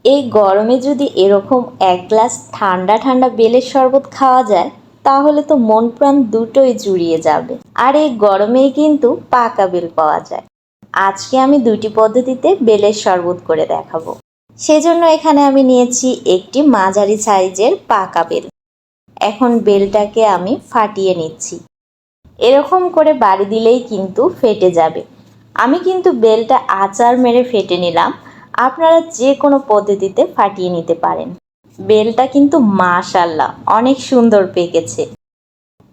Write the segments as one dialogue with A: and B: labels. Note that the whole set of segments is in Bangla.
A: এই গরমে যদি এরকম এক গ্লাস ঠান্ডা ঠান্ডা বেলের শরবত খাওয়া যায় তাহলে তো মন প্রাণ দুটোই জুড়িয়ে যাবে। আর এই গরমেই কিন্তু পাকা বেল পাওয়া যায়। আজকে আমি দুটি পদ্ধতিতে বেলের শরবত করে দেখাবো। সেজন্য এখানে আমি নিয়েছি একটি মাঝারি সাইজের পাকা বেল। এখন বেলটাকে আমি ফাটিয়ে নিচ্ছি। এরকম করে বাড়ি দিলেই কিন্তু ফেটে যাবে। আমি কিন্তু বেলটা আচার মেরে ফেটে নিলাম। আপনারা যে কোনো পদ্ধতিতে ফাটিয়ে নিতে পারেন। বেলটা কিন্তু মাশাআল্লাহ অনেক সুন্দর পেকেছে।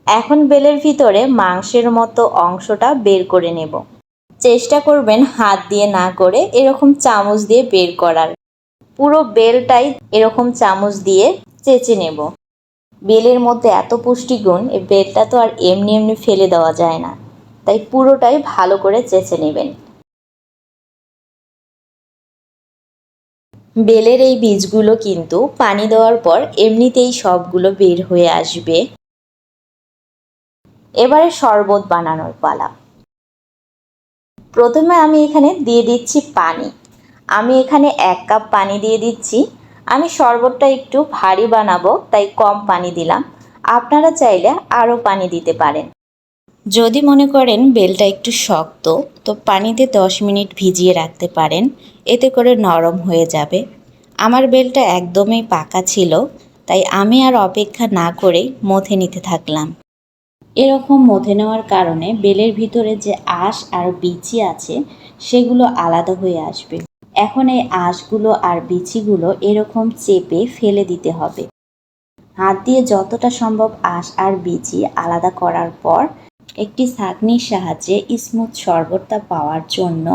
A: এখন বেলের ভিতরে মাংসের মতো অংশটা বের করে নেব। চেষ্টা করবেন হাত দিয়ে না করে এরকম চামচ দিয়ে বের করার। পুরো বেলটাই এরকম চামচ দিয়ে চেঁচে নেব। বেলের মধ্যে এত পুষ্টিগুণ, এই বেলটা তো আর এমনি এমনি ফেলে দেওয়া যায় না, তাই পুরোটাই ভালো করে চেঁচে নেবেন। বেলের এই বীজগুলো কিন্তু পানি দেওয়ার পর এমনিতেই সবগুলো বের হয়ে আসবে। এবারে শরবত বানানোর পালা। প্রথমে আমি এখানে দিয়ে দিচ্ছি পানি। আমি এখানে 1 কাপ পানি দিয়ে দিচ্ছি। আমি শরবতটা একটু ভারী বানাবো তাই কম পানি দিলাম। আপনারা চাইলে আরও পানি দিতে পারেন। যদি মনে করেন বেলটা একটু শক্ত তো পানিতে 10 মিনিট ভিজিয়ে রাখতে পারেন, এতে করে নরম হয়ে যাবে। আমার বেলটা একদমই পাকা ছিল, তাই আমি আর অপেক্ষা না করেই মথে নিতে থাকলাম। এরকম মথে নেওয়ার কারণে বেলের ভিতরে যে আঁশ আর বিচি আছে সেগুলো আলাদা হয়ে আসবে। এখন এই আঁশগুলো আর বিচিগুলো এরকম চেপে ফেলে দিতে হবে। হাত দিয়ে যতটা সম্ভব আঁশ আর বিচি আলাদা করার পর একটি ছাঁকনির সাহায্যে স্মুথ শরবতটা পাওয়ার জন্য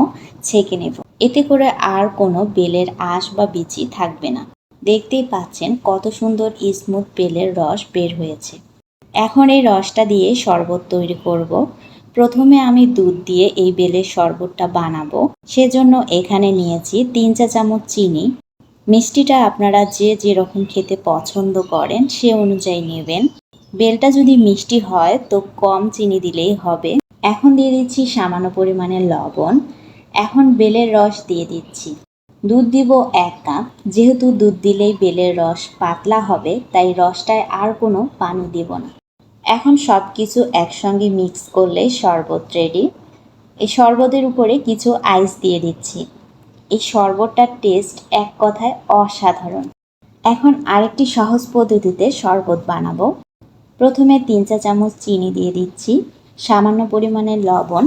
A: ছেঁকে নেব। এতে করে আর কোনো বেলের আঁশ বা বিচি থাকবে না। দেখতেই পাচ্ছেন কত সুন্দর স্মুথ বেলের রস বের হয়েছে। এখন এই রসটা দিয়ে শরবত তৈরি করব। প্রথমে আমি দুধ দিয়ে এই বেলের শরবতটা বানাবো। সেজন্য এখানে নিয়েছি 3 চা চামচ চিনি। মিষ্টিটা আপনারা যে যেরকম খেতে পছন্দ করেন সে অনুযায়ী নেবেন। বেলটা যদি মিষ্টি হয় তো কম চিনি দিলেই হবে। এখন দিয়ে দিচ্ছি সামান্য পরিমাণে লবণ। এখন বেলের রস দিয়ে দিচ্ছি। দুধ দিব 1 কাপ। যেহেতু দুধ দিলেই বেলের রস পাতলা হবে তাই রসটায় আর কোনো পানি দেব না। এখন সব কিছু একসঙ্গে মিক্স করলেই শরবত রেডি। এই শরবতের উপরে কিছু আইস দিয়ে দিচ্ছি। এই শরবতটার টেস্ট এক কথায় অসাধারণ। এখন আরেকটি সহজ পদ্ধতিতে শরবত বানাবো। প্রথমে 3 চা চামচ চিনি দিয়ে দিচ্ছি, সামান্য পরিমাণে লবণ।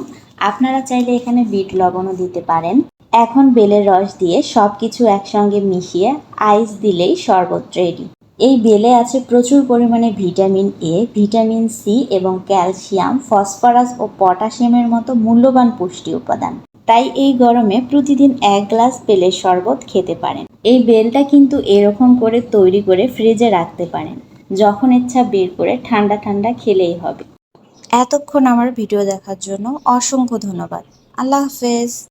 A: আপনারা চাইলে এখানে বিট লবণও দিতে পারেন। এখন বেলের রস দিয়ে সব কিছু একসঙ্গে মিশিয়ে আইস দিলেই শরবত রেডি। এই বেলে আছে প্রচুর পরিমাণে ভিটামিন এ, ভিটামিন সি এবং ক্যালসিয়াম, ফসফরাস ও পটাশিয়ামের মতো মূল্যবান পুষ্টি উপাদান। তাই এই গরমে প্রতিদিন 1 গ্লাস বেলের শরবত খেতে পারেন। এই বেলটা কিন্তু এরকম করে তৈরি করে ফ্রিজে রাখতে পারেন। যখন ইচ্ছা বের করে ঠান্ডা ঠান্ডা খেলেই হবে। এতক্ষণ আমার ভিডিও দেখার জন্য অসংখ্য ধন্যবাদ। আল্লাহ হাফেজ।